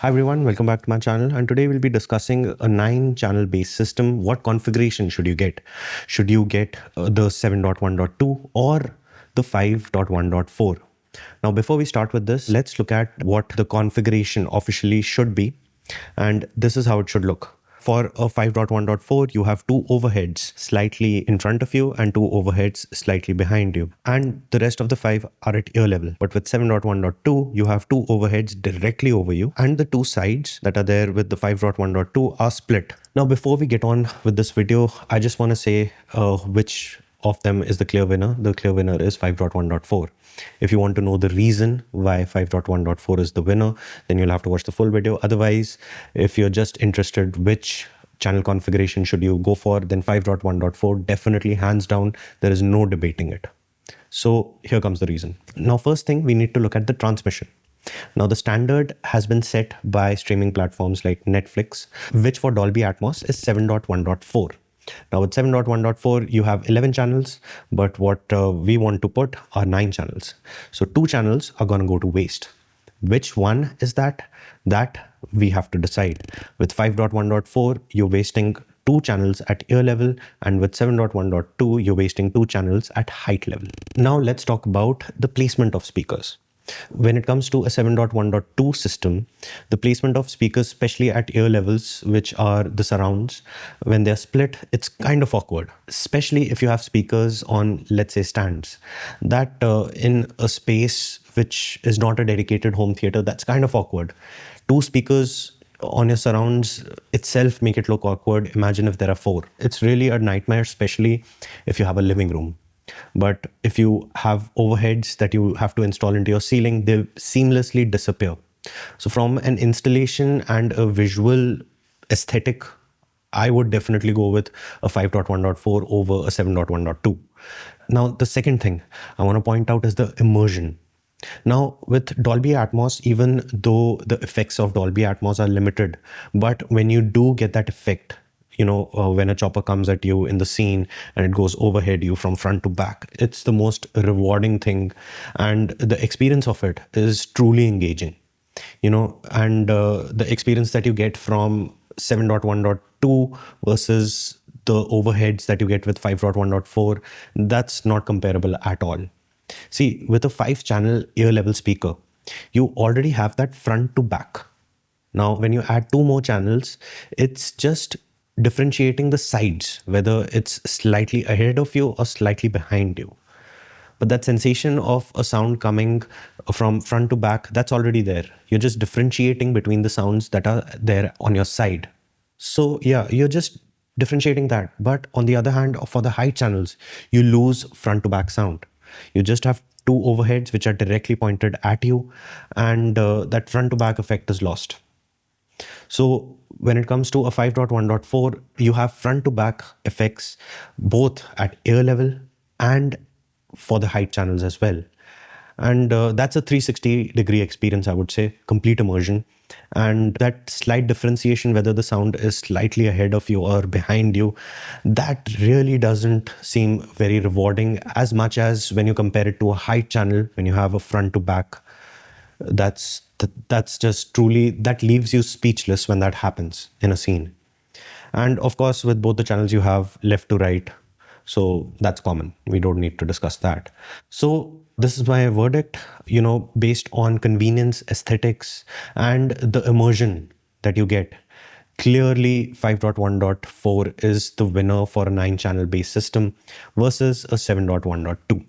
Hi everyone, welcome back to my channel, and today we'll be discussing a 9-channel based system. What configuration should you get? Should you get the 7.1.2 or the 5.1.4? Now before we start with this, let's look at what the configuration officially should be, and this is how it should look. For a 5.1.4, you have two overheads slightly in front of you and two overheads slightly behind you. And the rest of the 5 are at ear level. But with 7.1.2, you have two overheads directly over you. And the two sides that are there with the 5.1.2 are split. Now, before we get on with this video, I just want to say which of them is the clear winner. The clear winner is 5.1.4. If you want to know the reason why 5.1.4 is the winner, then you'll have to watch the full video. Otherwise, if you're just interested which channel configuration should you go for, then 5.1.4 definitely, hands down, there is no debating it. So here comes the reason. Now, first thing, we need to look at the transmission. Now, the standard has been set by streaming platforms like Netflix, which for Dolby Atmos is 7.1.4. Now with 7.1.4, you have 11 channels, but what we want to put are 9 channels. So 2 channels are going to go to waste. Which one is that? That we have to decide. With 5.1.4, you're wasting 2 channels at ear level, and with 7.1.2, you're wasting 2 channels at height level. Now let's talk about the placement of speakers. When it comes to a 7.1.2 system, the placement of speakers, especially at ear levels, which are the surrounds, when they're split, it's kind of awkward, especially if you have speakers on, let's say, stands. That in a space which is not a dedicated home theater, that's kind of awkward. 2 speakers on your surrounds itself make it look awkward. Imagine if there are 4. It's really a nightmare, especially if you have a living room. But if you have overheads that you have to install into your ceiling, they seamlessly disappear. So from an installation and a visual aesthetic, I would definitely go with a 5.1.4 over a 7.1.2. Now, the second thing I want to point out is the immersion. Now, with Dolby Atmos, even though the effects of Dolby Atmos are limited, but when you do get that effect, when a chopper comes at you in the scene and it goes overhead you from front to back, it's the most rewarding thing. And the experience of it is truly engaging, and the experience that you get from 7.1.2 versus the overheads that you get with 5.1.4, that's not comparable at all. See, with a 5-channel ear level speaker, you already have that front to back. Now, when you add 2 more channels, it's just differentiating the sides, whether it's slightly ahead of you or slightly behind you. But that sensation of a sound coming from front to back, that's already there. You're just differentiating between the sounds that are there on your side. So yeah, you're just differentiating that. But on the other hand, for the high channels, you lose front to back sound. You just have 2 overheads which are directly pointed at you, and that front to back effect is lost. So when it comes to a 5.1.4, you have front to back effects both at ear level and for the height channels as well. And that's a 360-degree experience, I would say, complete immersion. And that slight differentiation, whether the sound is slightly ahead of you or behind you, that really doesn't seem very rewarding as much as when you compare it to a height channel, when you have a front to back. That's just truly, that leaves you speechless when that happens in a scene. And of course, with both the channels, you have left to right. So that's common. We don't need to discuss that. So this is my verdict, based on convenience, aesthetics, and the immersion that you get. Clearly, 5.1.4 is the winner for a 9-channel based system versus a 7.1.2.